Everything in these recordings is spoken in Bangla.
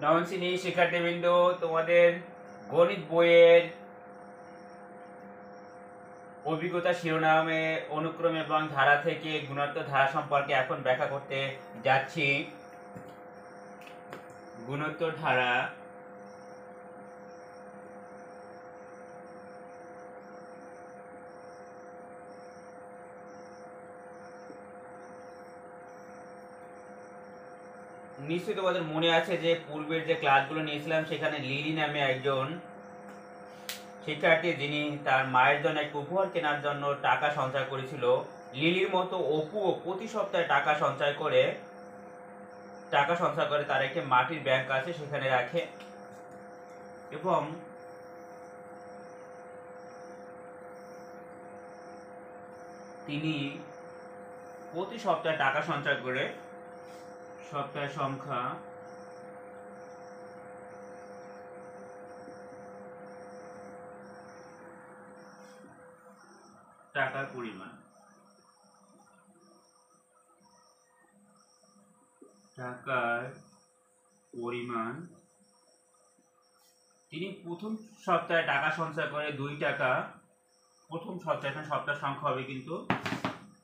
নবম শ্রেণীর শিক্ষার্থীবৃন্দ, তোমাদের গণিত বইয়ের অভিজ্ঞতা শিরোনামে অনুক্রম এবং ধারা থেকে গুণোত্তর ধারা সম্পর্কে এখন ব্যাখ্যা করতে যাচ্ছি। গুণোত্তর ধারা নিশ্চয়ই তোমাদের মনে আছে যে পূর্বের যে ক্লাসগুলো নিয়েছিলাম সেখানে লিলি নামে একজন শিক্ষার্থী, যিনি তার মায়ের জন্য এক উপহার কেনার জন্য টাকা সঞ্চয় করেছিল। লিলির মতো অপুও প্রতি সপ্তাহে টাকা সঞ্চয় করে তার একটি মাটির ব্যাংক আছে, সেখানে রাখে এবং তিনি প্রতি সপ্তাহে টাকা সঞ্চয় করে সপ্তাহের সংখ্যা টাকার পরিমাণ তিনি প্রথম সপ্তাহে টাকা সঞ্চয় করে 2 টাকা। প্রথম সপ্তাহে সপ্তাহ সংখ্যা হবে, কিন্তু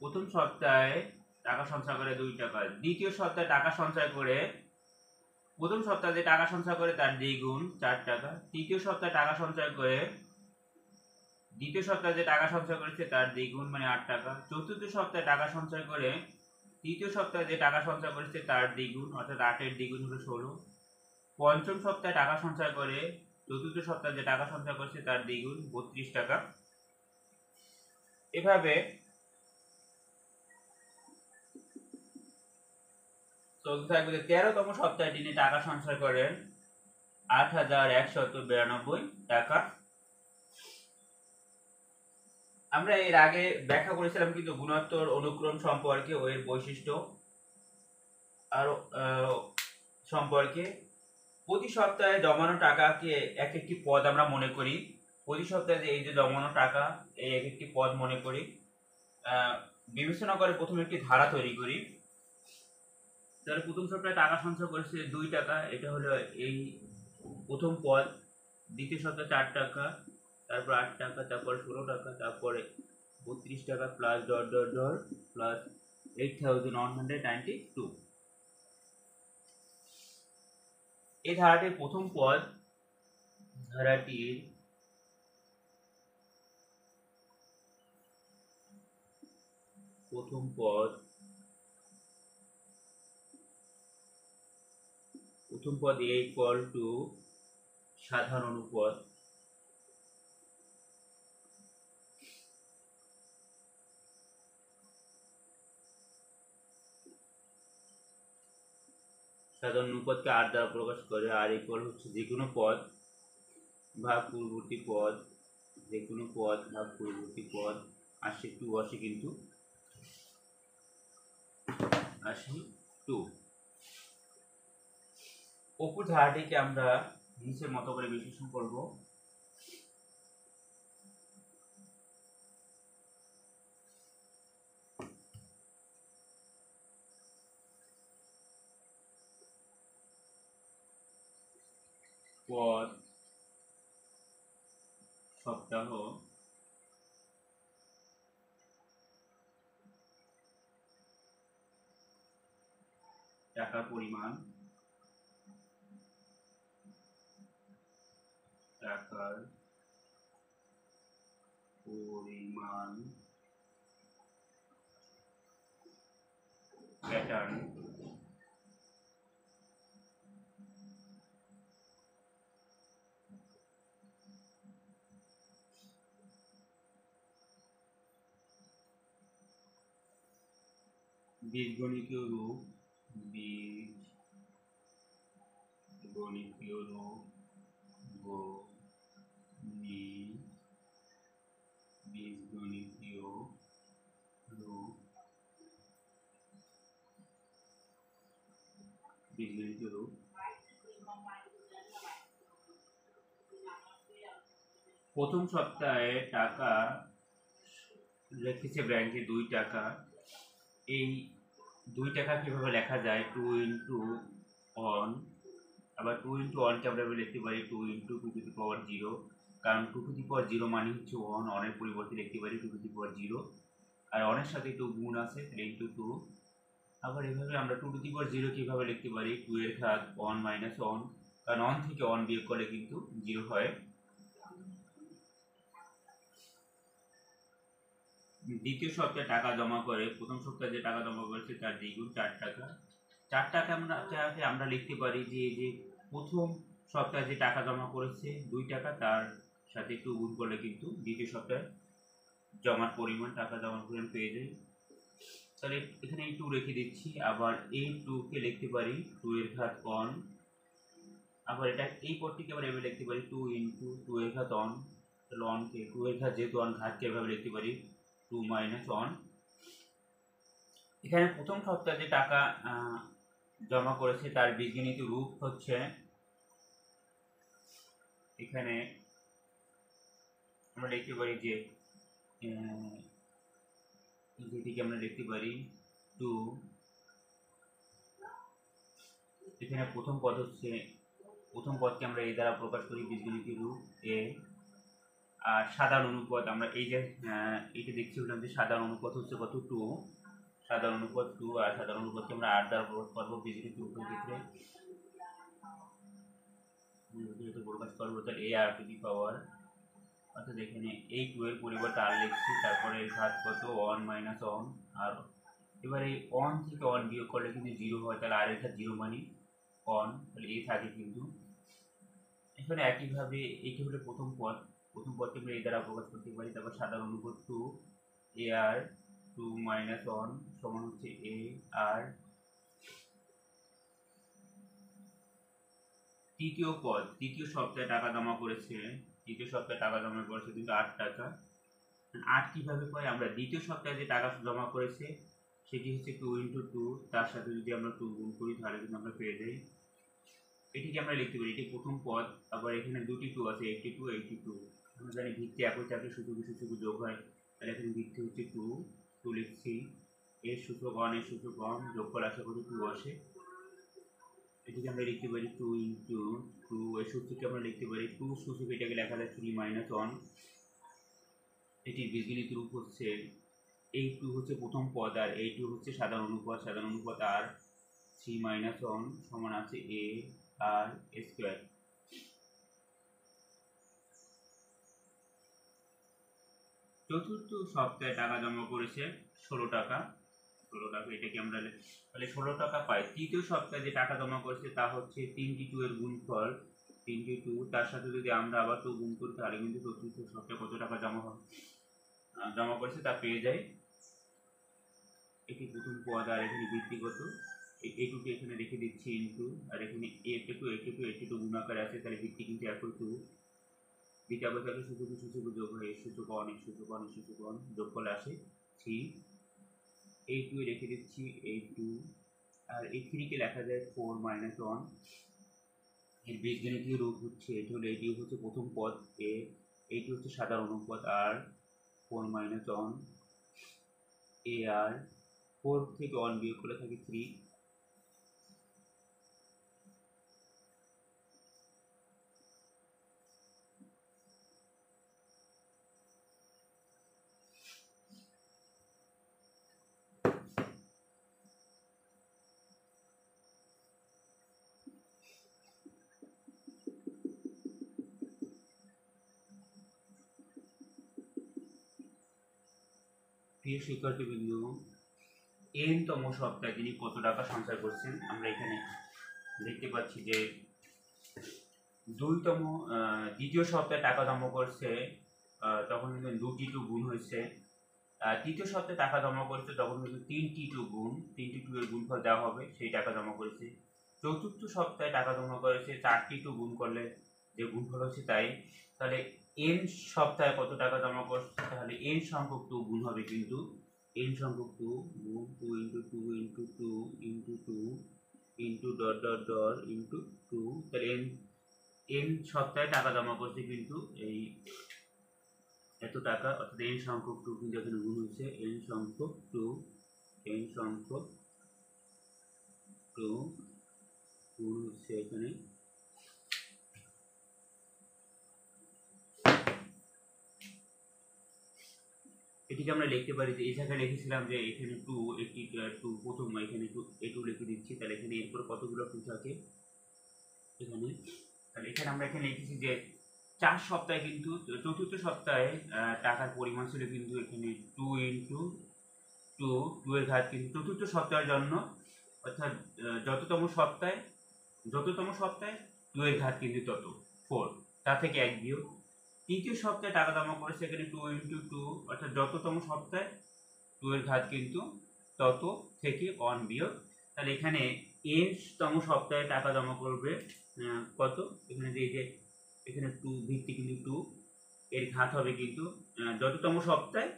প্রথম সপ্তাহে টাকা সঞ্চয় করে 2 টাকা। দ্বিতীয় সপ্তাহে টাকা সঞ্চয় করে প্রথম সপ্তাহে যে টাকা সঞ্চয় করে তার দ্বিগুণ 4 টাকা। তৃতীয় সপ্তাহে টাকা সঞ্চয় করে দ্বিতীয় সপ্তাহে যে টাকা সঞ্চয় করেছে তার দ্বিগুণ মানে 8 টাকা। চতুর্থ সপ্তাহে টাকা সঞ্চয় করে তৃতীয় সপ্তাহে যে টাকা সঞ্চয় করেছে তার দ্বিগুণ, অর্থাৎ 8 এর দ্বিগুণ হলো 16। পঞ্চম সপ্তাহে টাকা সঞ্চয় করে চতুর্থ সপ্তাহে যে টাকা সঞ্চয় করেছে তার দ্বিগুণ 32 টাকা। এভাবে চলতে থাকবে। 13তম সপ্তাহে তিনি টাকা সঞ্চয় করেন 8192 টাকা। আমরা এর আগে ব্যাখ্যা করেছিলাম কিন্তু গুণোত্তর অনুক্রম সম্পর্কে ও এর বৈশিষ্ট্য আর সম্পর্কে। প্রতি সপ্তাহে জমানো টাকাকে এক একটি পদ আমরা মনে করি। প্রতি সপ্তাহে এই যে জমানো টাকা, এই এক একটি পদ মনে করি, বিবেচনা করে প্রথমে একটি ধারা তৈরি করি। তাহলে প্রথম সপ্তাহে টাকা সঞ্চয় করেছে 2 টাকা, এটা হলো এই প্রথম পদ। দ্বিতীয় সপ্তাহে 4 টাকা, তারপর 8 টাকা, তারপর 16 টাকা, তারপরে 32 টাকা plus dot dot dot plus 8192। এই ধারাটির প্রথম পদ, ধারাটির প্রথম পদ a ইকুয়াল টু সাধারণ অনুপদ, সাধারণ অনুপদকে আর দ্বারা প্রকাশ করে। আর ইকুয়াল হচ্ছে যে কোনো পদ ভাগ পূর্ববর্তী পদ, যে কোনো পদ ভাগ পূর্ববর্তী পদ। 82 কিন্তু 82। অপর ধারাটিকে আমরা নিচের মতো করে বিশ্লেষণ করব। পদ, সপ্তাহ, টাকার পরিমাণ, প্যাটার্ন, বীজগণিতীয় রূপ, বীজগণিতীয় রূপ, বীজগণিতীয় রূপ, বীজগণিতীয় রূপ। প্রথম সপ্তাহে টাকা রেখেছে ব্যাংকে 2 টাকা। এই 2 টাকা কিভাবে লেখা যায়? 2 ইন্টু 1, আবার টু ইন্টু ওয়ানকে আমরা লিখতে পারি two into two two the power zero, কারণ two two the power zero মানে হচ্ছে ওয়ান, অনের পরিবর্তে লিখতে পারি two two the power zero, আর অনের সাথে টু গুণ আছে ইন্টু টু। আবার এভাবে আমরা two two the power zero কীভাবে লিখতে পারি, টু এর ঘাত ওয়ান মাইনাস ওয়ান, কারণ ওয়ান থেকে ওয়ান বিয়োগ করলে কিন্তু জিরো হয়। দ্বিতীয় সপ্তাহে টাকা জমা করে প্রথম সপ্তাহে যে টাকা জমা করেছে তার দ্বিগুণ 4 টাকা। 4 টাকা আমরা লিখতে পারি যে প্রথম সপ্তাহে যে টাকা জমা করেছে 2 টাকা, তার সাথে একটু গুণ করলে কিন্তু দ্বিতীয় সপ্তাহে জমার পরিমাণ, টাকা জমার পরিমাণ পেয়ে যাই। তাহলে এখানে এই 2 রেখে দিচ্ছি, আবার এই 2 কে লিখতে পারি 2 এর ঘাত 1, আবার এটা এই পদটিকে আবার এভাবে লিখতে পারি 2 ইন্টু 2 এর ঘাত 1, তাহলে 1 কে 2 এর ঘাত যেহেতু 1 ঘাতকে এভাবে লিখতে পারি 2 মাইনাস 1। এখানে প্রথম সপ্তাহে যে টাকা জমা করেছে তার বীজগণিত রূপ হচ্ছে, এখানে আমরা লিখতে পারি যে যেটিকে আমরা লিখতে পারি 2, এখানে প্রথম পদ হচ্ছে, প্রথম পদকে আমরা এই দ্বারা প্রকাশ করি বীজগণিত রূপ এ, আর সাধারণ অনুপাত আমরা এই যে এটা দেখছি বললাম যে সাধারণ অনুপাত হচ্ছে কত 2, সাধারণ অনুপাত 2, আর সাধারণ অনুপাতকে আমরা 8 দ্বারা প্রকাশ করবো বীজগণিত রূপের ক্ষেত্রে প্রকাশ করবো, তাহলে এ আর টু দি পাওয়ার, অর্থাৎ এখানে এই 2 এর পরিবর্তে আর লিখছি, তারপরে এর ঘাত কত 1 মাইনাস 1, আর এবার এই 1 থেকে 1 বিয়োগ করলে কিন্তু 0 হয়, তাহলে আর এর ঘাত 0 মানে 1, তাহলে এই থাকে কিন্তু। এখানে একইভাবে এইটি হলো প্রথম পদকে আমরা এই দ্বারা প্রকাশ করতে পারি, তারপর সাধারণ অনুপাত 2 এ আর 2 মাইনাস 1 সমান হচ্ছে এ আর। তৃতীয় সপ্তাহে টাকা জমা করেছে, তৃতীয় সপ্তাহে টাকা জমা করেছে কিন্তু 8 টাকা। 8 কিভাবে পাই, আমরা দ্বিতীয় সপ্তাহে যে টাকা জমা করেছে সেটি হচ্ছে 2 ইন্টু 2, তার সাথে যদি আমরা 2 গুণ করি তাহলে কিন্তু আমরা পেয়ে যাই, এটিকে আমরা লিখতে পারি এটি প্রথম পদ। আবার এখানে দুটি 2 আছে, 82 82, আমরা জানি ভিত্তি একই থাকলে সূচক যোগ হয়, তাহলে এখানে ভিত্তি হচ্ছে 2 লিখছি, এর সূচক 1 এর সূচক 1, যোগফল আশা করি 2 আসে, এটিকে আমরা লিখতে পারি 2 ইন্টু 2, এর সূচককে আমরা লিখতে পারি 2 সূচক, এটাকে লেখা যায় 3 মাইনাস 1। এটির বীজগণিত রূপ হচ্ছে এই 2 হচ্ছে প্রথম পদ, আর এই 2 হচ্ছে সাধারণ অনুপাত আর 3 মাইনাস 1 সমান আছে এ আর স্কোয়ার। চতুর্থ সপ্তাহে টাকা জমা করেছে 16 টাকা, এটাকে আমরা তাহলে 16 টাকা পাই। তৃতীয় সপ্তাহে যে টাকা জমা করেছে তা হচ্ছে 3টি 2 এর গুণফল 3টি 2, তার সাথে যদি আমরা আবার 2 গুণ করি তাহলে কিন্তু চতুর্থ সপ্তাহে কত টাকা জমা করেছে তা পেয়ে যায়। এটি প্রথম পদ, আর এখানে ভিত্তিগত এটুকু এখানে রেখে দিচ্ছি ইন্টু, আর এখানে একটু গুণাকার আছে, তাহলে ভিত্তি কিন্তু একই 2, দ্বিতীয় অবস্থাকে সূচক যোগ হয়, এর সূচক 1 এর সূচক 1 এর সূচক 1, যোগফল আসে 3, এই 2 রেখে দিচ্ছি এই 2, আর এই 3 কে লেখা যায় 4 মাইনাস 1। এর বীজগণিতীয় রূপ হচ্ছে এটি হচ্ছে প্রথম পদ এ, এইটি হচ্ছে সাধারণ অনুপাত আর 4 মাইনাস 1 এ আর, 4 থেকে 1 বিয়োগ করে থাকে 3, প্রিয় শিক্ষার্থীবৃন্দ, তম সপ্তাহে তিনি কত টাকা সঞ্চয় করছেন আমরা এখানে দেখতে পাচ্ছি যে দ্বিতীয় সপ্তাহে টাকা জমা করছে, তখন কিন্তু 2টি 2 গুণ হয়েছে। তৃতীয় সপ্তাহে টাকা জমা করেছে তখন কিন্তু 3টি 2 এর গুণফল দেওয়া হবে, সেই টাকা জমা করেছে। চতুর্থ সপ্তাহে টাকা জমা করেছে 4টি 2 গুণ করলে যে গুণফল হচ্ছে তাই, তাহলে n সপ্তাহে কত টাকা জমা করছে, তাহলে n সংখ্যক 2 গুণ হবে কিন্তু, n সংখ্যক 2 গুণ 2 into 2 into 2 into 2 into dot dot dot into 2, তাহলে n সপ্তাহে টাকা জমা করছে কিন্তু এই এত টাকা, অর্থাৎ n সংখ্যক 2 কিন্তু এখানে গুণ হচ্ছে, n সংখ্যক 2 গুণ হচ্ছে এখানে এটিকে আমরা লিখতে পারি যে এই জায়গায় লিখেছিলাম যে এখানে 2, একটি 2 প্রথম, এখানে 2 a2 লিখে দিচ্ছি, তাহলে এখানে এরপর কতগুলো 2 থাকে এখানে। তাহলে এখানে আমরা এখানে লিখেছি যে 4 সপ্তাহে কিন্তু চতুর্থ সপ্তাহে টাকার পরিমাণ ছিল কিন্তু এখানে 2 ইন্টু 2 এর ঘাত কিন্তু চতুর্থ সপ্তাহের জন্য, অর্থাৎ যততম সপ্তাহে 2 এর ঘাত কিন্তু তত 4, তা থেকে 1 বিয়োগ। তৃতীয় সপ্তাহে টাকা জমা করেছে এখানে 2 ইন্টু 2, অর্থাৎ যততম সপ্তাহে 2 এর ঘাত কিন্তু তত থেকে 1 বিয়োগ। তাহলে এখানে n তম সপ্তাহে টাকা জমা করবে কত, এখানে যে এখানে 2 ভিত্তি কিন্তু 2 এর ঘাত হবে কিন্তু যততম সপ্তাহে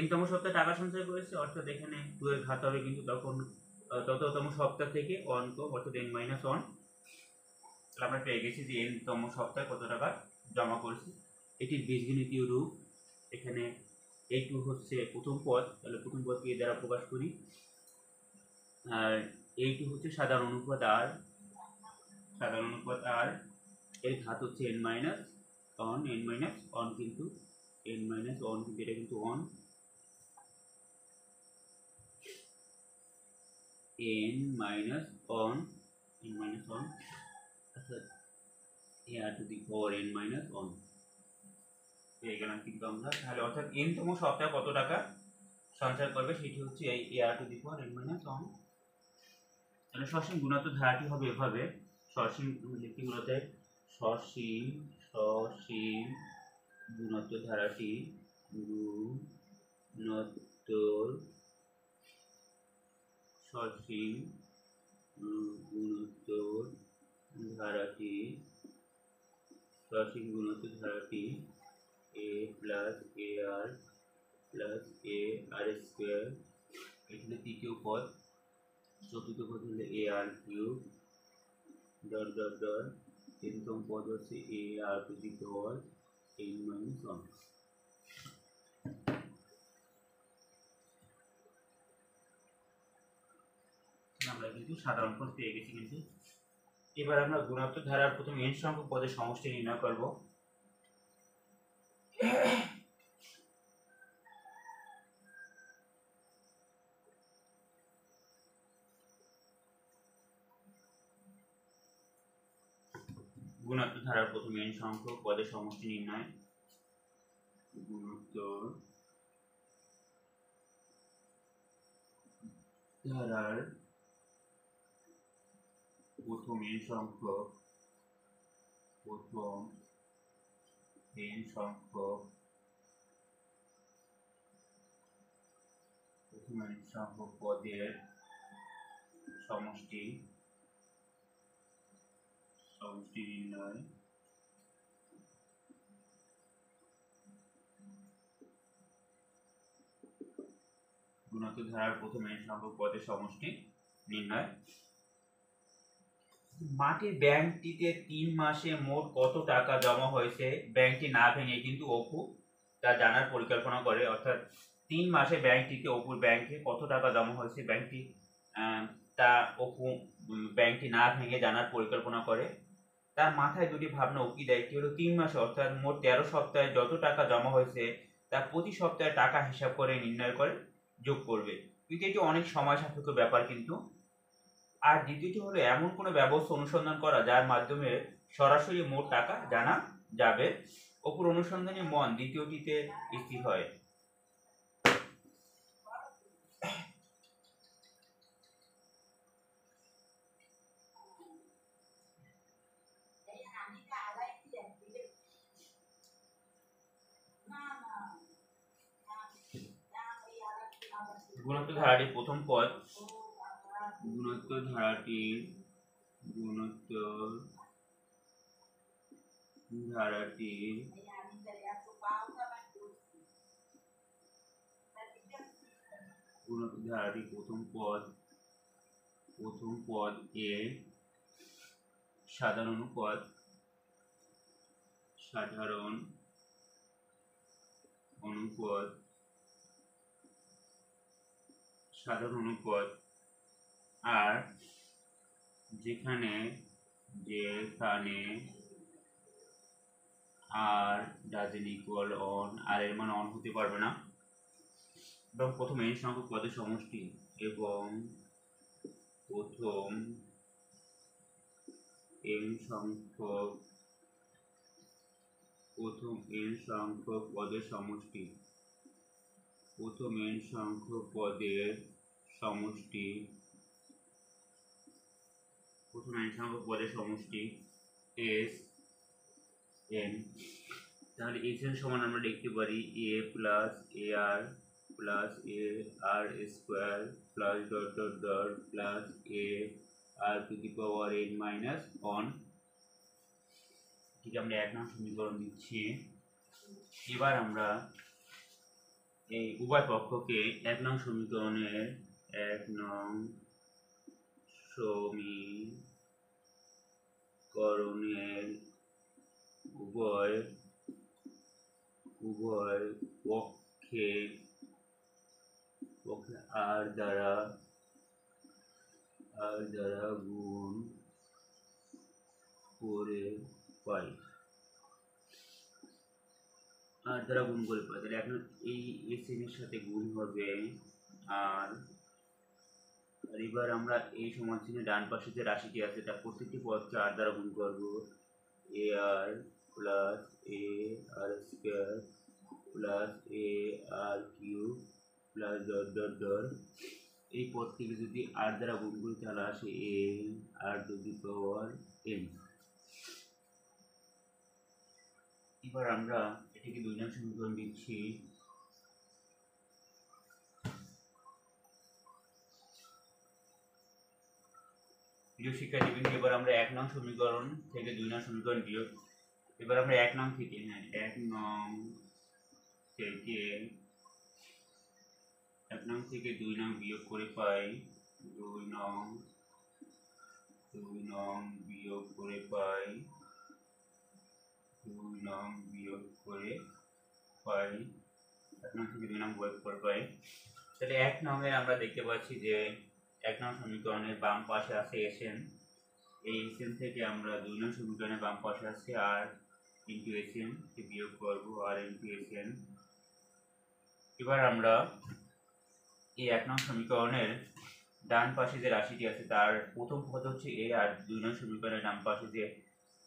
n তম সপ্তাহে টাকা সঞ্চয় করেছে, অর্থাৎ এখানে 2 এর ঘাত হবে কিন্তু তখন তততম সপ্তাহ থেকে 1 কম, অর্থাৎ n - 1। আমরা পেয়ে গেছি যে n তম সপ্তাহে কত টাকা জমা করেছে। এটির বীজগণিতীয় রূপ, এখানে a2 হচ্ছে প্রথম পদ, তাহলে প্রথম পদকে এ দ্বারা প্রকাশ করি, আর a2 হচ্ছে সাধারণ অনুপাত r, এর ঘাত হচ্ছে n - 1 কিন্তু এটা কিন্তু 1, n - 1 অর্থাৎ a to the power n - 1 পেয়ে গেলাম কিন্তু আমরা। তাহলে অর্থাৎ n তম সপ্তাহে কত টাকা সঞ্চয় করবে সেটি হচ্ছে এই a to the power n - 1। তাহলে সসীম গুণাত্মক ধারাটি হবে এভাবে, সসীম লিখিগুলোতে সসীম গুণাত্মক ধারাটি সসীম গুণাত্মক ধারাটি a plus ar plus ar square, এখানে তৃতীয় পদ, চতুর্থ পদ হলে ar cube dot dot dot, তিনতম পদ হচ্ছে ar to the power n - 1। আমরা কিন্তু সাধারণ পদ পেয়ে গেছি কিন্তু। এবার আমরা গুণাত্মক ধারার প্রথম n সংখ্যক পদের সমষ্টি নির্ণয় করব। গুণাত্মক ধারার প্রথম n সংখ্যক পদের সমষ্টি নির্ণয়। গুণাত্মক ধারার প্রথম n সংখ্যক পদের সমষ্টি নির্ণয়। গুণাত্মক ধারার প্রথম n সংখ্যক পদের সমষ্টি নির্ণয়। মাটির ব্যাংকটিতে 3 মাসে মোট কত টাকা জমা হয়েছে ব্যাংকটি না ভেঙে কিন্তু অপু তা জানার পরিকল্পনা করে, অর্থাৎ 3 মাসে ব্যাংকটিতে অপুর ব্যাংকে কত টাকা জমা হয়েছে ব্যাংকটি তা অপু ব্যাংকটি না ভেঙে জানার পরিকল্পনা করে। তার মাথায় দুটি ভাবনা উকি দেয়, একটি হলো 3 মাসে অর্থাৎ মোট 13 সপ্তাহে যত টাকা জমা হয়েছে তা প্রতি সপ্তাহে টাকা হিসাব করে নির্ণয় করে যোগ করবে, কিন্তু এটি অনেক সময় সাপেক্ষ ব্যাপার কিন্তু। আর দ্বিতীয়টি হলো এমন কোনো ব্যবস্থা অনুসন্ধান করা যার মাধ্যমে সরাসরি মোট টাকা জানা যাবে। অপুর অনুসন্ধানী মন দ্বিতীয়টিতে স্থির হয়। গুণাত্মক ধারাটির প্রথম পদ, গুণাত্মক ধারাটির প্রথম পদ এ সাধারণ অনুপদ, আর যেখানে আর ডাজেন্ট ইকুয়াল অন, আর এর মান অন হতে পারবে না, এবং প্রথম n সংখ্যক পদের সমষ্টি এবং প্রথম n সংখ্যক পদের সমষ্টি, প্রথম n সংখ্যক পদের সমষ্টি, প্রথম n সংখ্যক পদের সমষ্টি s n। তাহলে s n সমান আমরা লিখতে পারি a plus ar plus a r square plus dot dot dot plus a r two the power n minus 1। ঠিক আমরা 1 নং সমীকরণ দিচ্ছি। এবার আমরা এই উভয় পক্ষকে 1 নং সমীকরণের 1 নং সমীকরণের উভয় পক্ষে r দ্বারা গুণ করে পাই, তাহলে এখন এই s n এর সাথে গুণ হবে আর এবার আমরা এই সমান চিহ্নের ডান পাশে যে রাশিটি আছে তার প্রত্যেকটি পদকে r দ্বারা গুণ করব। ar plus a r square plus a r cube plus dot dot dot. এই পদটিকে যদি r দ্বারা গুণ করি তাহলে আসে a r two the power n। এবার আমরা এটিকে 2 নং সমীকরণ দিচ্ছি। প্রিয় শিক্ষার্থীবৃন্দ, এবার আমরা 1 নং সমীকরণ থেকে 2 নং সমীকরণ বিয়োগ, এবার আমরা 1 নং থেকে 1 নং থেকে 2 নং বিয়োগ করে পাই 2 নং বিয়োগ করে পাই 1 নং থেকে 2 নং বিয়োগ করে পাই। তাহলে 1 নং এ আমরা দেখতে পাচ্ছি যে 1 নং সমীকরণের বাম পাশে আছে sn। এই sn থেকে আমরা 2 নং সমীকরণের বাম পাশে আছে r ইনটু sn কে বিয়োগ করব r ইনটু sn। এবার আমরা এই 1 নং সমীকরণের ডান পাশে যে রাশিটি আছে তার প্রথম পদ হচ্ছে a, আর 2 নং সমীকরণের ডান পাশে যে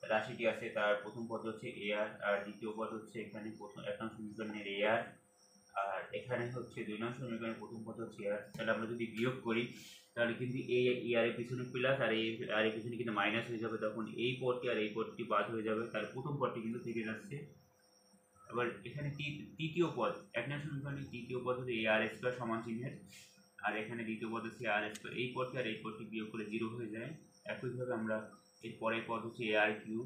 রাশিটি আছে তার প্রথম পদ হচ্ছে ar আর দ্বিতীয় পদ হচ্ছে এখানে প্রথম 1 নং সমীকরণের ar আর এখানে হচ্ছে 2 নং সমীকরণের প্রথম পদ হচ্ছে আর। তাহলে আমরা যদি বিয়োগ করি তাহলে কিন্তু এই আর এর পিছনে প্লাস আর এই আর এর পিছনে কিন্তু মাইনাস হয়ে যাবে, তখন এই পদটি আর এই পদটি বাদ হয়ে যাবে, তাহলে প্রথম পদটি কিন্তু থেকে যাচ্ছে। আবার এখানে তৃতীয় পদ 1 নং সমীকরণের তৃতীয় পদ হচ্ছে আর স্কয়ার সমান চিহ্নের, আর এখানে দ্বিতীয় পদ হচ্ছে আর স্কয়ার। এই পদটি আর এই পদটি বিয়োগ করে 0 হয়ে যায়। একইভাবে আমরা এর পরের পদ হচ্ছে আর কিউব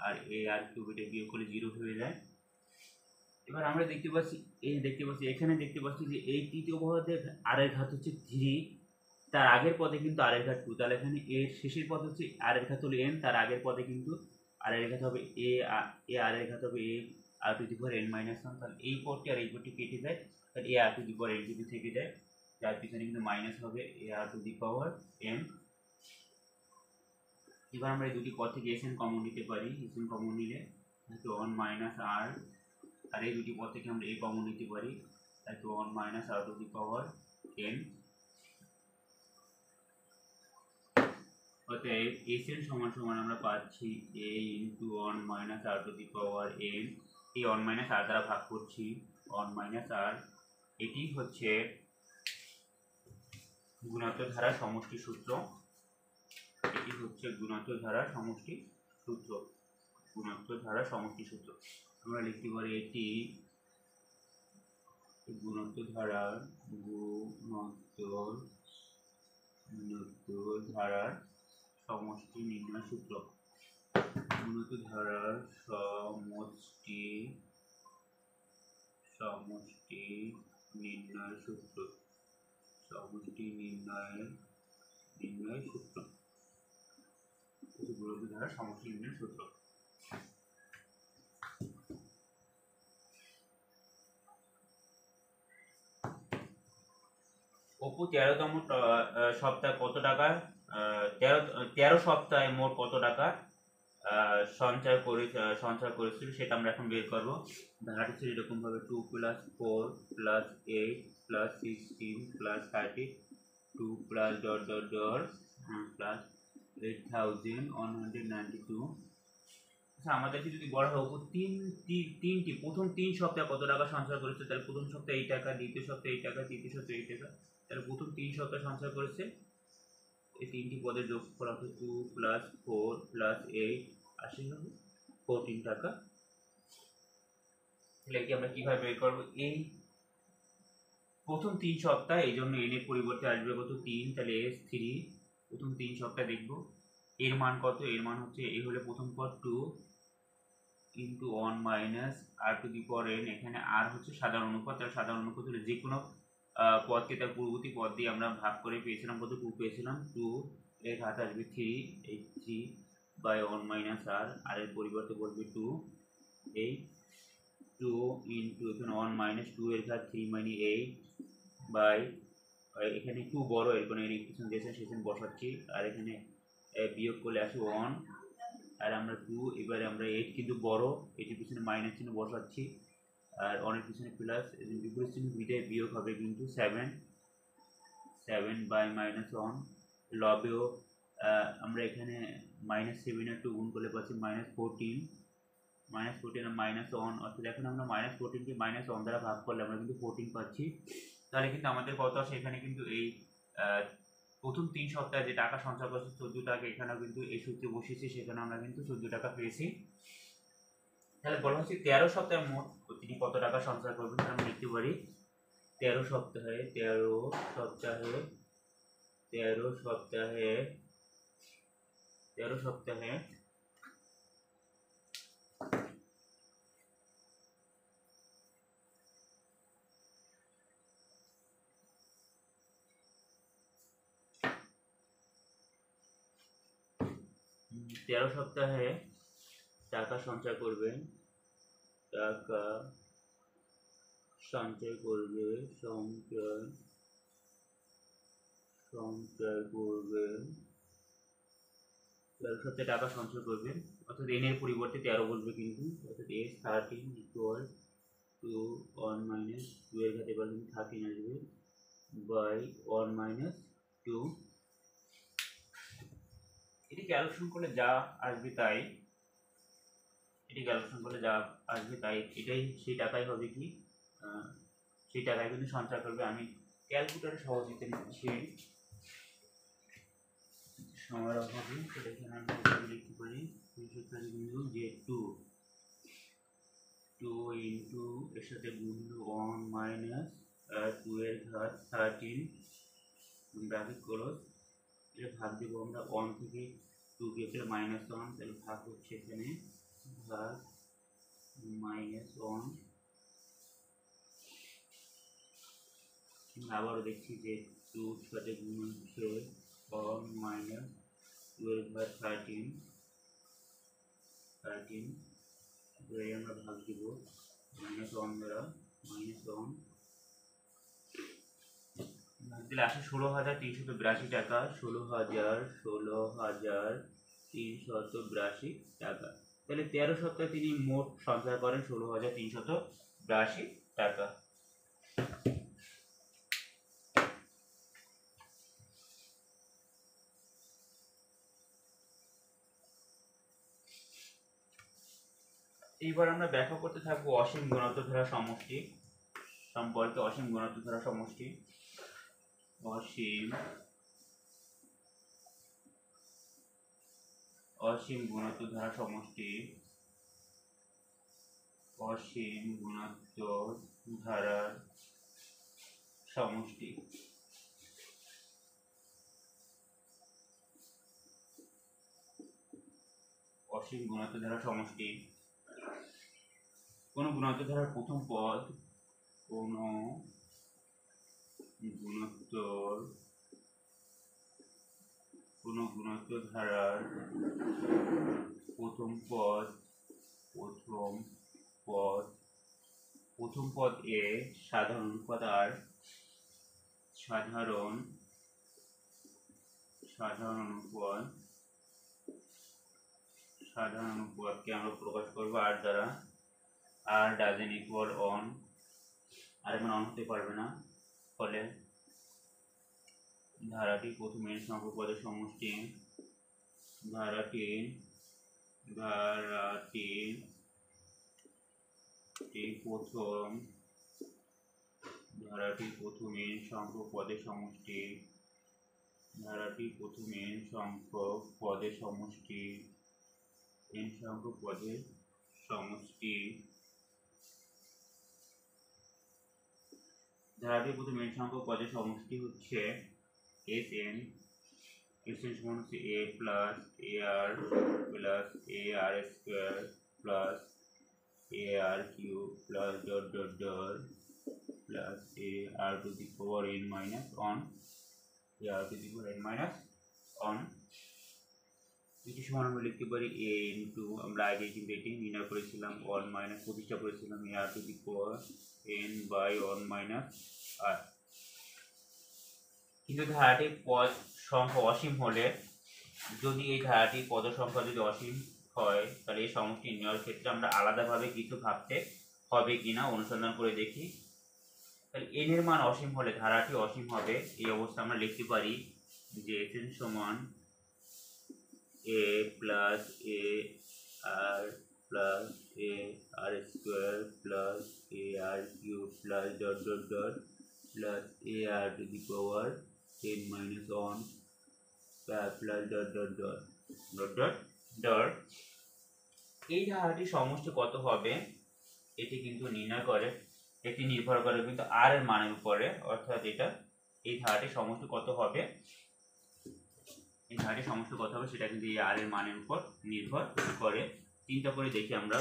আর আর কিউব এটা বিয়োগ করে 0 হয়ে যায়। এবার আমরা দেখতে পাচ্ছি এখানে দেখতে পাচ্ছি যে এই তৃতীয় পদের আর এর ঘাত হচ্ছে 3, তার আগের পদে কিন্তু আর এর ঘাত 2, তাহলে এখানে এর শেষের পদ হচ্ছে আর এর ঘাত হলো n, তার আগের পদে কিন্তু আর এর ঘাত হবে a আর এর ঘাত হবে a r two the power n minus 1। তাহলে এই পদটি আর এই পদটি কেটে যায়, তাহলে a r two the power n যদি থেকে যায় যার পিছনে কিন্তু মাইনাস হবে a r two the power n। এবার আমরা এই দুটি পদ থেকে sn কমন নিতে পারি, sn কমন নিলে তাহলে 1 মাইনাস r, আর এই দুটি পদ থেকে আমরা a কমন নিতে পারি তাহলে 1 minus r two the power n। অতএব sn সমান সমান আমরা পাচ্ছি a into 1 minus r two the power n। এই 1 মাইনাস r দ্বারা ভাগ করছি 1 মাইনাস r। এটি হচ্ছে গুণাত্মক ধারার সমষ্টি সূত্র, এটি হচ্ছে গুণাত্মক ধারার সমষ্টি সূত্র, গুণাত্মক ধারার সমষ্টি সূত্র। আমরা লিখতে পারি এটি গুণাত্মক ধারার সমষ্টি নির্ণয় সূত্র, গুণাত্মক ধারার সমষ্টি নির্ণয় সূত্র, সমষ্টি নির্ণয় সূত্র, গুণাত্মক ধারার সমষ্টি নির্ণয় সূত্র। অপু 13তম সপ্তাহে কত টাকা 13 সপ্তাহে মোট কত টাকা সঞ্চয় করেছিল সেটা আমরা এখন বের করবো। ধারাটি ছিল এরকম ভাবে 2 + 4 + 8 plus 16 plus 32 plus dot dot dot plus 8192। আচ্ছা, আমাদেরকে যদি বলা হয় উপর তিনটি প্রথম 3 সপ্তাহে কত টাকা সঞ্চয় করেছে, তাহলে প্রথম সপ্তাহে এই টাকা, দ্বিতীয় সপ্তাহে এই টাকা, তৃতীয় সপ্তাহে এই টাকা, তাহলে প্রথম 3 সপ্তাহে সঞ্চয় করেছে এই তিনটি পদের যোগফল হবে 2 প্লাস 4 প্লাস 8 আসে হবে 14 টাকা। তাহলে কি আমরা কিভাবে বের করবো? এই প্রথম 3 সপ্তাহ, এই জন্য এর পরিবর্তে আসবে কত 3, তাহলে S3 প্রথম 3 সপ্তাহ দেখব এর মান কত। এর মান হচ্ছে এই হলে প্রথম পদ 2 into 1 minus r to the power n, এখানে আর হচ্ছে সাধারণ অনুপাত। তাহলে সাধারণ অনুপাত হলে যে কোনো পদকে তার পূর্ববর্তী পদ দিয়ে আমরা ভাগ করে পেয়েছিলাম কত 2 পেয়েছিলাম। 2 এর ঘাত আসবে 3, এই 3 বাই 1 মাইনাস আর এর পরিবর্তে বলবে 2, এই 2 ইন্টু এখানে 1 মাইনাস 2 এর ঘাত 3 মানে 8 বাই এখানে 2 বড়, এর কোনো ইকুয়েশন দিয়েছে সেখানে বসাচ্ছি, আর এখানে বিয়োগ করলে আসে 1 আর আমরা 2, এবারে আমরা 8 কিন্তু বড়, এটির পিছনে মাইনাস চিহ্ন বসাচ্ছি আর অনেক পিছনে প্লাস, বিপরীত চিহ্ন দুইটাই বিয়োগ হবে কিন্তু 7 বাই মাইনাস 1। লবেও আমরা এখানে মাইনাস 7 একটু গুণ করলে পাচ্ছি -14 আর মাইনাস 1, অর্থাৎ এখন আমরা -14 কে -1 দ্বারা ভাগ করলে আমরা কিন্তু 14 পাচ্ছি। তাহলে কিন্তু আমাদের কত আসে এখানে কিন্তু এই প্রথম 3 সপ্তাহে যে টাকা সঞ্চয় করছে 14 টাকা, এখানেও কিন্তু এই সূত্রে বসিয়েছি, সেখানে আমরা কিন্তু 14 টাকা পেয়েছি। তাহলে বলা হচ্ছে 13 সপ্তাহে মোট তিনি কত টাকা সঞ্চয় করবেন। আমরা লিখতে পারি 13 সপ্তাহে 13 সপ্তাহে টাকা সঞ্চয় করবেন, সঞ্চয় করবেন 13 সপ্তাহে টাকা সঞ্চয় করবেন, অর্থাৎ n এর পরিবর্তে 13 বলবে কিন্তু, অর্থাৎ S13 ইকুয়াল টু 1 মাইনাস 2 এর ঘাতে এবার কিন্তু 13 আসবে বাই 1 মাইনাস 2। এটি ক্যালকুলেশন করলে যা আসবে তাই, এটাই সেই টাকাই হবে কি, সেই টাকায় কিন্তু সঞ্চয় করবে। আমি ক্যালকুলেটরে সহজে নিচ্ছি সময়ের অভাবে, এখানে আমরা লিখতে পারি বিন্দু যে 2 ইন্টু এর সাথে গুণ 1 মাইনাস 2 এর ঘাত 13 ব্র্যাকেট ক্লোজ, এটা ভাগ দেব আমরা 1 থেকে 2 বিয়োগ করলে -1, তাহলে ভাগ হচ্ছে এখানে ভাগ -1। আবারও দেখছি যে 2 সাথে গুণ হচ্ছে 1 মাইনাস 2 এর ঘাত 13 আমরা ভাগ দিব -1 দ্বারা, -1 ভাগ দিলে আসে 16,382 টাকা, 16,382 টাকা। তাহলে 13 সপ্তাহে তিনি মোট সঞ্চয় করেন 16,382 টাকা। এইবার আমরা ব্যাখ্যা করতে থাকবো অসীম গুণাত্মক ধারা সমষ্টি সম্পর্কে। অসীম গুণাত্মক ধারা সমষ্টি, অসীম গুণাত্মক ধারা সমষ্টি, অসীম গুণাত্মক ধারার সমষ্টি। অসীম গুণাত্মক ধারা সমষ্টি, কোন গুণাত্মক ধারার প্রথম পদ, কোন গুণাত্মক ধারার প্রথম পদ এ সাধারণ অনুপাত আর সাধারণ অনুপাতকে আমরা প্রকাশ করবো আর দ্বারা। আর ডাজেন্ট ইকুয়াল অন, আর এখানে অন হতে পারবে না, ফলে ধারাটি প্রথম n সংখ্যক পদের সমষ্টি ধারাটি প্রথম n সংখ্যক পদের সমষ্টি ধারাটি প্রথম n সংখ্যক পদের সমষ্টি ধারাটির প্রথম n সংখ্যক পদের সমষ্টি হচ্ছে Sn সমান হচ্ছে a plus ar plus ar square plus ar cube plus dot dot dot plus ar to the power n minus on ar to the power n minus on এটি সমান আমরা লিখতে পারি a ইন্টু আমরা আগে কিন্তু এটি নির্ণয় করেছিলাম 1 মাইনাস প্রতিষ্ঠা করেছিলাম ar to the power n by 1 minus r। কিন্তু ধারাটির পদ সংখ্যা অসীম হলে যদি এই ধারাটির পদ সংখ্যা যদি অসীম হয় তাহলে এই সমষ্টি নির্ণয়ের ক্ষেত্রে আমরা আলাদাভাবে কিছু ভাবতে হবে কিনা অনুসন্ধান করে দেখি। তাহলে n এর মান অসীম হলে ধারাটি অসীম হবে। এই অবস্থা আমরা লিখতে পারি যে Sn সমান a plus a r plus a r square plus a r cube plus dot dot dot plus a r two the power n minus on plus dot dot dot dot dot dot. এই ধারাটির সমষ্টি কত হবে এটি কিন্তু এটি নির্ভর করে কিন্তু r এর মানের উপরে, অর্থাৎ এই ধারাটির সমষ্টি কত হবে সেটা কিন্তু এই r এর মানের উপর নির্ভর করে। চিন্তা করে দেখি আমরা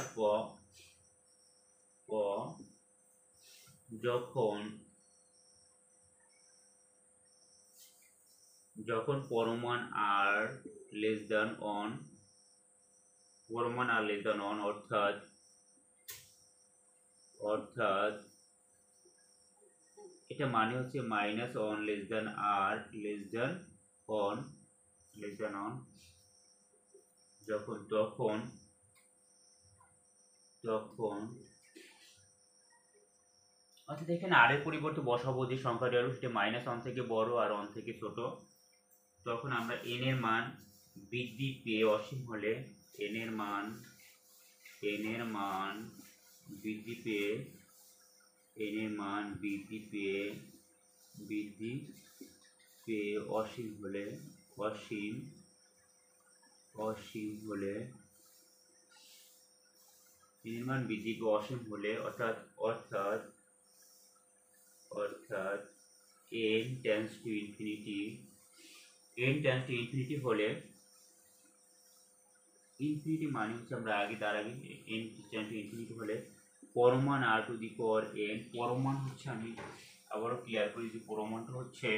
যখন পরমাণ r লেস দ্যান অন অর্থাৎ এটা মানে হচ্ছে minus on less than r less than on তখন অর্থাৎ এখানে r এর পরিবর্তে বসাবো যে সংখ্যাটি হবে সেটা মাইনাস অন থেকে বড় আর অন থেকে ছোট। তখন আমরা n এর মান বৃদ্ধি পেয়ে অসীম হলে n এর মান বৃদ্ধি পেয়ে অসীম হলে n এর মান বৃদ্ধি পেয়ে অসীম হলে অর্থাৎ n টেন্ডস টু ইনফিনিটি হলে ইনফিনিটি মানে হচ্ছে আমরা তার আগে n টেন্ডস টু ইনফিনিটি হলে পরমাণ r two the power n, পরমাণ হচ্ছে আমি আবারও ক্লিয়ার করি যে পরমাণটা হচ্ছে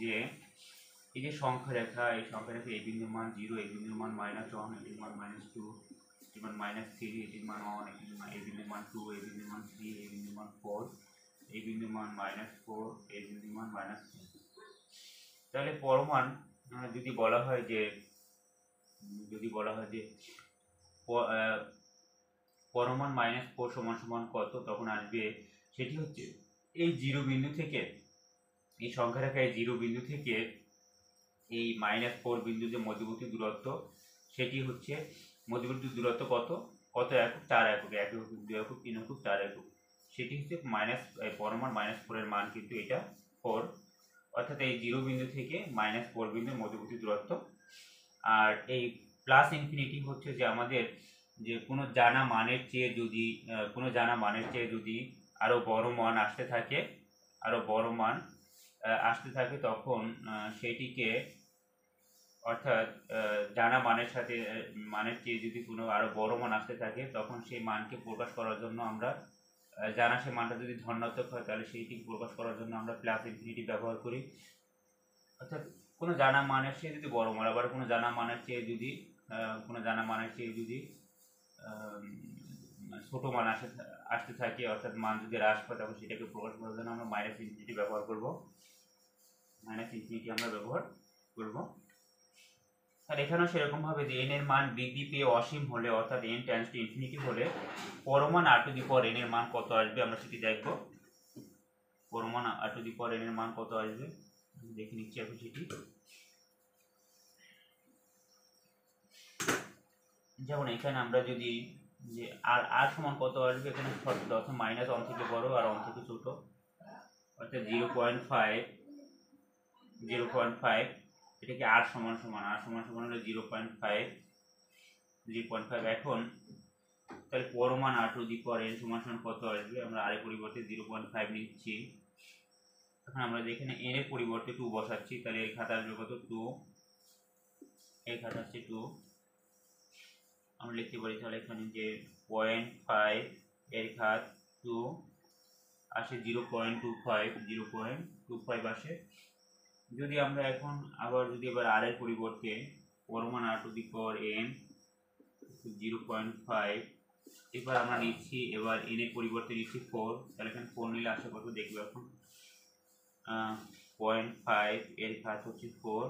যে এই যে সংখ্যা রেখা, এই সংখ্যা রেখা এই বিন্দুর মান 0, এই বিন্দুর মান -1, এটির মান -2, এটির মান -3, এটির মান 1, এই বিন্দুর মান 2, এই বিন্দুর মান 3, এই বিন্দুর মান 4, এই বিন্দুর মান -4, এই বিন্দুর মান -3। তাহলে পরমাণ যদি বলা হয় যে পরমাণ -4 সমান সমান কত, তখন আসবে সেটি হচ্ছে এই 0 বিন্দু থেকে, এই সংখ্যা রেখা এই 0 বিন্দু থেকে এই -4 বিন্দু যে মধ্যবর্তী দূরত্ব, সেটি হচ্ছে মধ্যবর্তী দূরত্ব কত একক, 4 একক, 1 একক, 2 একক, 3 একক, 4 একক। সেটি হচ্ছে পরমাণ -4 এর মান কিন্তু এটা 4, অর্থাৎ এই 0 বিন্দু থেকে -4 বিন্দুর মধ্যবর্তী দূরত্ব। আর এই প্লাস ইনফিনিটি হচ্ছে যে আমাদের যে কোনো জানা মানের চেয়ে যদি আরো বড় মান আসতে থাকে তখন সেটিকে, অর্থাৎ জানা মানের চেয়ে যদি কোনো আরো বড় মান আসতে থাকে তখন সেই মানকে প্রকাশ করার জন্য আমরা জানা সেই মানটা যদি ধনাত্মক হয় তাহলে সেইটিকে প্রকাশ করার জন্য আমরা প্লাস ইনফিনিটি ব্যবহার করি। অর্থাৎ কোনো জানা মানের চেয়ে যদি বড় মান, আবার কোনো জানা মানের চেয়ে যদি ছোট মান আসতে থাকে, অর্থাৎ মান যদি হ্রাস পায় তখন সেটাকে প্রকাশ করার জন্য আমরা মাইনাস ইনফিনিটি ব্যবহার করব। আর এখানেও সেরকম ভাবে যে n এর মান বৃদ্ধি পেয়ে অসীম হলে, অর্থাৎ n টেন্ডস টু ইনফিনিটি হলে পরমাণ r two the power n এর মান কত আসবে আমরা সেটি দেখব। পরমাণু r two the power n এর মান কত আসবে দেখে নিচ্ছি এখন সেটি। যেমন এখানে আমরা যদি যে আর সমান কত আসবে, এখানে অর্থাৎ মাইনাস 1 থেকে বড় আর 1 থেকে ছোট, অর্থাৎ 0.5 এটাকে আর সমান হলো 0.5। এখন তাহলে পরমাণু r two the power n সমান কত আসবে, আমরা r এর পরিবর্তে 0.5 নিচ্ছি। এখন আমরা যেখানে n এর পরিবর্তে 2 বসাচ্ছি, তাহলে এর ঘাত আসবে কত 2, এর ঘাত আসছে 2। আমরা লিখতে পারি তাহলে এখানে যে 0.5 এর ঘাত 2 আসে 0.25 আসে। যদি আমরা এখন এবার r এর পরিবর্তে পরমাণু r two the power n 0.5, এবার আমরা নিচ্ছি, এবার n এর পরিবর্তে নিচ্ছি 4, তাহলে এখানে 4 নিলে আসে কত দেখবো এখন 0.5 এর ঘাত হচ্ছে 4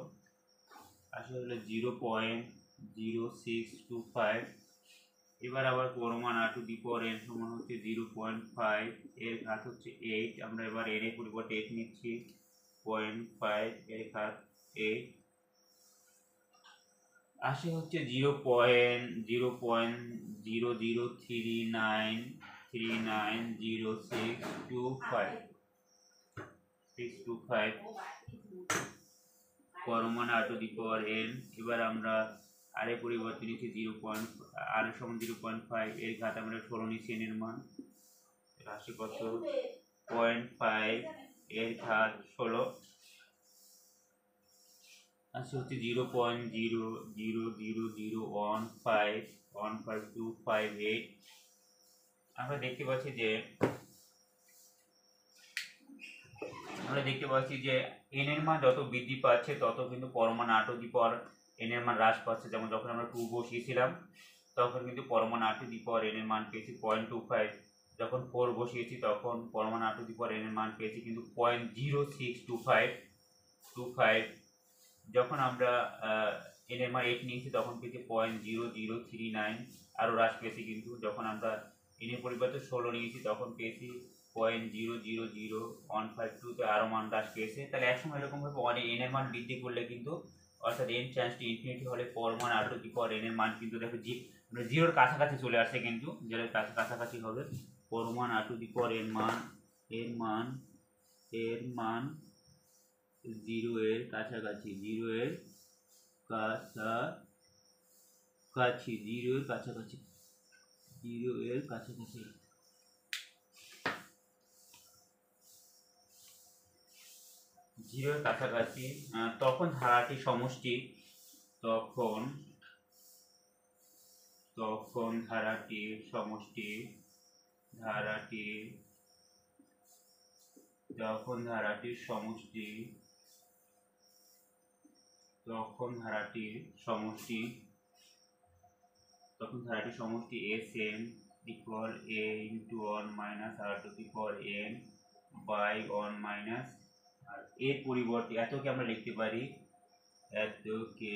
আসে হলো 0.0625। এবার আবার পরমাণু r two the power n সমান হচ্ছে 0.5 এর ঘাত হচ্ছে 8, আমরা এবার n এর পরিবর্তে 8 নিচ্ছি, 0.5 এর ঘাত 8 আসে হচ্ছে 0.0039390625 পরমাণু r two the power n। এবার আমরা r এর পরিবর্তে নিচ্ছি r সমান 0.5 এর ঘাত আমরা 16 নিচ্ছি n এর মান, আসে কত 0.5 এর ঘাত 16 আসে হচ্ছে 0.0000151528। আমরা দেখতে পাচ্ছি যে n এর মান যত বৃদ্ধি পাচ্ছে তত কিন্তু পরমাণু r two the power n এর মান হ্রাস পাচ্ছে। যেমন যখন আমরা 2 বসিয়েছিলাম তখন কিন্তু পরমাণু r two the power n এর মান পেয়েছি 0.25, যখন 4 বসিয়েছি তখন পরমাণু r two the power n এর মান পেয়েছি কিন্তু 0.0625। যখন আমরা n এর মান 8 নিয়েছি তখন পেয়েছি 0.0039, আরও হ্রাস পেয়েছি। কিন্তু যখন আমরা n এর পরিবর্তে 16 নিয়েছি তখন পেয়েছি 0.000152, তে আরও মান হ্রাস পেয়েছে। তাহলে একসময় এরকমভাবে n এর মান বৃদ্ধি করলে কিন্তু অর্থাৎ n টেন্ডস টু ইনফিনিটি হলে পরমাণু r two the power n এর মান কিন্তু দেখো জিরোর কাছাকাছি চলে আসে, কিন্তু যেটা কাছাকাছি হবে পরমাণু r two the power n এর মান 0 এর কাছাকাছি, 0 এর কাছাকাছি 0 এর কাছাকাছি। তখন ধারাটির সমষ্টি Sm equal a into 1 minus r to the power n by 1 minus r। এর পরিবর্তে এতকে আমরা লিখতে পারি, এতকে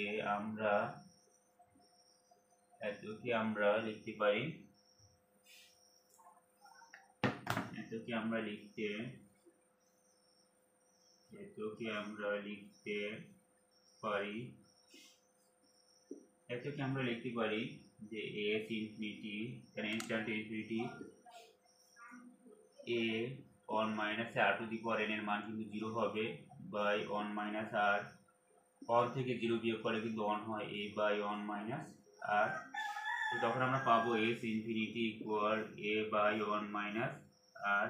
আমরা লিখতে পারি যে s ইনফিনিটি, এখানে n tends to infinity, a 1 minus r two the power n এর মান কিন্তু 0 হবে বাই 1 মাইনাস r, 1 থেকে 0 বিয়োগ করলে কিন্তু 1 হয়, a বাই 1 মাইনাস r। তো তখন আমরা পাবো s infinity equal a by 1 minus r।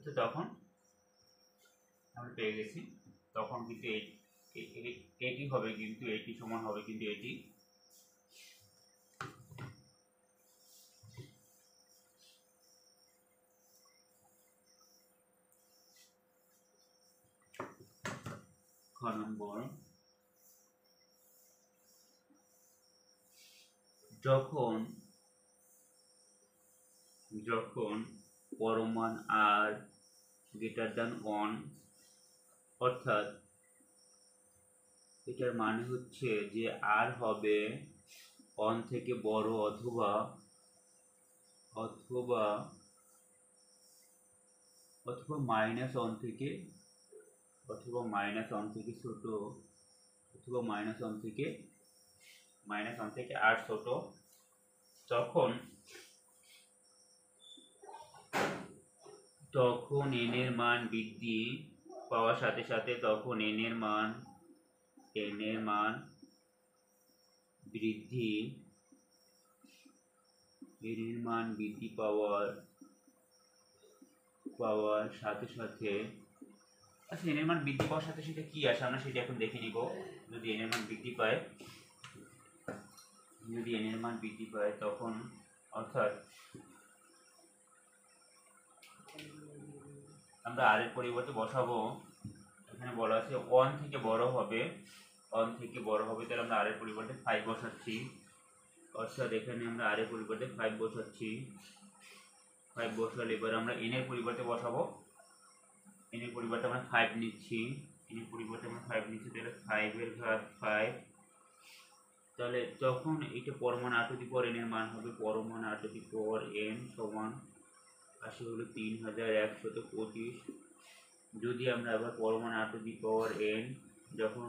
তো তখন আমরা পেয়ে গেছি, তখন কিন্তু এটি হবে, কিন্তু এটি সমান হবে কিন্তু এটি। খ নম্বর, যখন পরমাণু r গ্রেটার দ্যান 1, অর্থাৎ এটার মানে হচ্ছে যে r হবে 1 থেকে বড় অথবা অথবা মাইনাস ওয়ান থেকে ছোট, অথবা মাইনাস ওয়ান থেকে আর ছোট, তখন n এর মান বৃদ্ধি পাওয়ার সাথে সাথে তখন n এর মান বৃদ্ধি পাওয়ার সাথে সাথে, আচ্ছা n এর মান বৃদ্ধি পাওয়ার সাথে সাথে কি আসে আমরা সেটা এখন দেখে নিব। যদি n এর মান বৃদ্ধি পায় তখন অর্থাৎ আমরা আর এর পরিবর্তে বসাবো, এখানে বলা আছে 1 থেকে বড় হবে, তাহলে আমরা আর এর পরিবর্তে 5 বসাচ্ছি। অর্থাৎ এখানে আমরা আর এর পরিবর্তে 5 বসাচ্ছি। 5 বসালে এবার আমরা n এর পরিবর্তে বসাবো, n এর পরিবর্তে আমরা 5 নিচ্ছি, তাহলে 5 এর ঘাত 5, তাহলে তখন এটা পরমাণু r two the power n এর মান হবে পরমাণু r two the power n সমান আসে হলো 3125। যদি আমরা আবার পরমাণু r two the power n যখন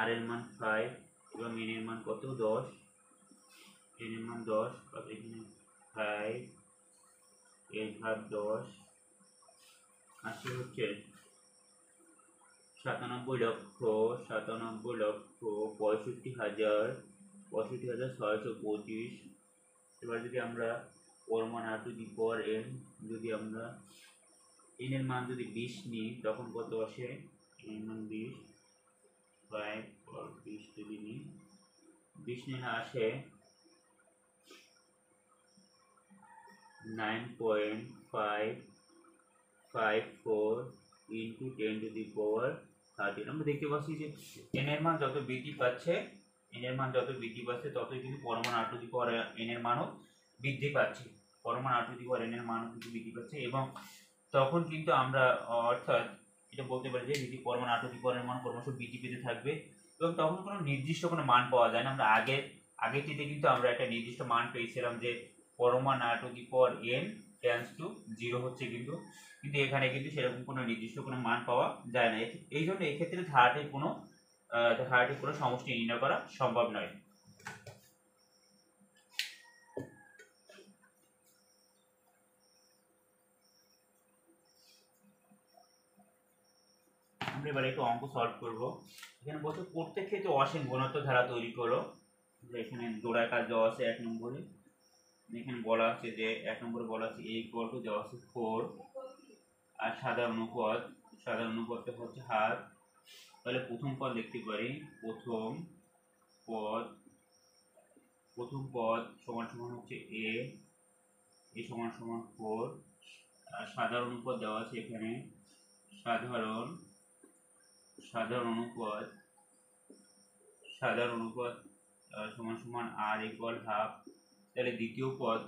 r এর মান 5 এবং n এর মান কত 10, n এর মান 10, তাহলে এখানে 5 এর ঘাত 10 আসে হচ্ছে 97,65,625। এবার যদি আমরা পরমাণু r two the power n যদি আমরা n এর মান যদি 20 নিই তখন কত আসে, n এর মান 20, 5 or 20 যদি নিই 20 নিলে আসে 9.554 into 10 to the power 13। আমরা দেখতে পাচ্ছি যে n এর মান যত বৃদ্ধি পাচ্ছে ততই কিন্তু পরমাণু r two the power n এর মানও বৃদ্ধি পাচ্ছে, এবং তখন কিন্তু আমরা অর্থাৎ এটা বলতে পারি যে যদি পরমাণু r two the power n এর মান ক্রমশ বৃদ্ধি পেতে থাকবে এবং তখন কোনো নির্দিষ্ট কোনো মান পাওয়া যায় না। আমরা আগেরটিতে কিন্তু আমরা একটা নির্দিষ্ট মান পেয়েছিলাম যে পরমাণু r two the power n tends to 0 হচ্ছে, কিন্তু এখানে কিন্তু সেরকম কোনো নির্দিষ্ট কোনো মান পাওয়া যায় না। এই জন্য এই ক্ষেত্রে ধারাটির কোনো সমষ্টি নির্ণয় করা সম্ভব নয়। আমরা এবার একটু অঙ্ক সলভ করব। এখানে বলছে প্রত্যেক ক্ষেত্রে অসীম ঘনত্ব ধারা তৈরি করো। এখানে জোড়ার কাজ দেওয়া আছে 1 নম্বরে, এখানে বলা আছে যে 1 নম্বরে বলা আছে a ইকুয়াল টু দেওয়া আছে 4 আর সাধারণ অনুপাতটা হচ্ছে হাফ। তাহলে প্রথম পদ লিখতে পারি, প্রথম পদ সমান সমান হচ্ছে a সমান সমান 4 আর সাধারণ অনুপাত দেওয়া আছে এখানে সাধারণ অনুপাত সমান সমান r ইকুয়াল হাফ। তাহলে দ্বিতীয় পদ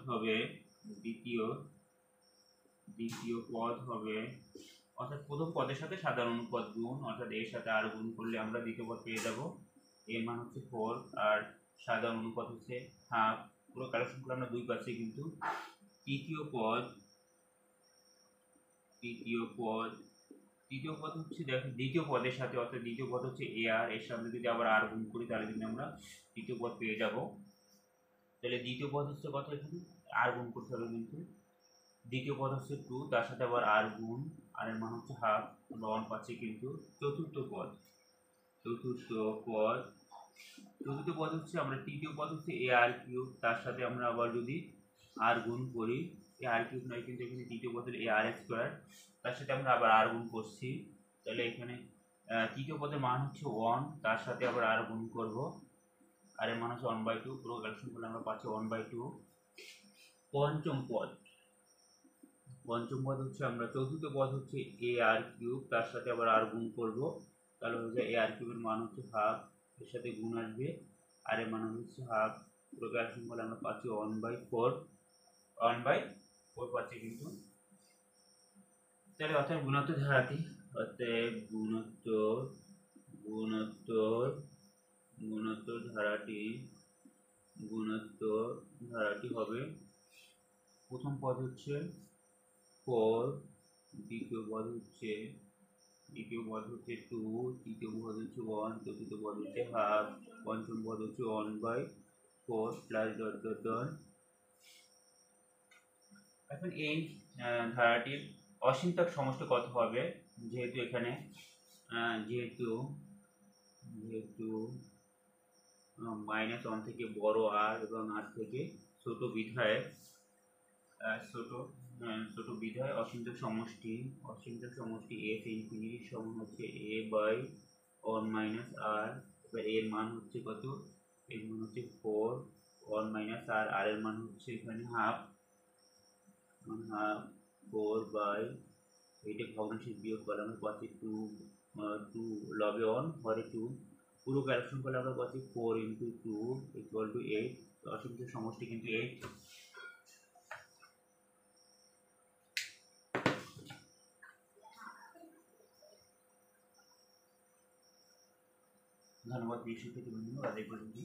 হবে অর্থাৎ প্রথম পদের সাথে সাধারণ অনুপাত গুণ, অর্থাৎ এর সাথে আর গুণ করলে আমরা দ্বিতীয় পদ পেয়ে যাব। এর মান হচ্ছে 4 আর সাধারণ অনুপাত হচ্ছে হাফ। পুরো কালেকশন করে আমরা 2 পাচ্ছি। কিন্তু তৃতীয় পদ হচ্ছে দেখো দ্বিতীয় পদের সাথে, অর্থাৎ দ্বিতীয় পদ হচ্ছে আর, এর সাথে যদি আবার আর গুণ করি তাহলে কিন্তু আমরা তৃতীয় পদ পেয়ে যাব। তাহলে দ্বিতীয় পদ হচ্ছে কত, এখানে আর গুণ করতে হবে, কিন্তু দ্বিতীয় পদ হচ্ছে 2, তার সাথে আবার আর গুণ, আর এর মান হচ্ছে হাফ, আমরা 1 পাচ্ছি। কিন্তু চতুর্থ পদ হচ্ছে আমরা তৃতীয় পদ হচ্ছে এ আর কিউব, তার সাথে আমরা আবার যদি আর গুণ করি, এ আর কিউব নয় কিন্তু এখানে তৃতীয় পদের এ আর স্কোয়ার, তার সাথে আমরা আবার আর গুণ করছি। তাহলে এখানে তৃতীয় পদের মান হচ্ছে 1, তার সাথে আবার আর গুণ করব, আর এর মান হচ্ছে 1/2। পুরো ক্যালকুলেশন করলে আমরা পাচ্ছি 1/2। পঞ্চম পদ হচ্ছে আমরা চতুর্থ পদ হচ্ছে এ আর কিউব, তার সাথে আবার আর গুণ করব, তাহলে হচ্ছে এ আর কিউবের মান হচ্ছে হাফ, এর সাথে গুণ আসবে, আর এর মান হচ্ছে হাফ। পুরো ক্যালকুলেশন করলে আমরা পাচ্ছি 1/4 পাচ্ছি। কিন্তু তাহলে অর্থাৎ গুণোত্তর ধারাটি ধারাটি হবে প্রথম পদ হচ্ছে 4 দ্বিতীয় পদ হচ্ছে 2, তৃতীয় পদ হচ্ছে 1, চতুর্থ পদ হচ্ছে হাফ, পঞ্চম পদ হচ্ছে 1/4 প্লাস ডট ডট ডট। এখন এই ধারাটির অসীমতক সমষ্টি কত হবে, যেহেতু এখানে যেহেতু -1 থেকে বড় আর এবং আর থেকে ছোট বিধায় অসীমতক সমষ্টি f ইনফিনিটির সমান হচ্ছে a/1 - r। এবার এর মান হচ্ছে কত, এর মান হচ্ছে 4, 1 - r, আর এর মান হচ্ছে এখানে হাফ, 4 এইটা ভগ্নাংশের বিয়োগ করলে আমরা পাচ্ছি 2 লবে 1 হরে 2, পুরো ক্যালকুলেশন করলে আমরা পাচ্ছি 4 × 2 = 8। অসীমতক সমষ্টি কিন্তু 8। ধন্যবাদ, প্রিয় শিক্ষার্থী বন্ধু, আজ এই পর্যন্ত।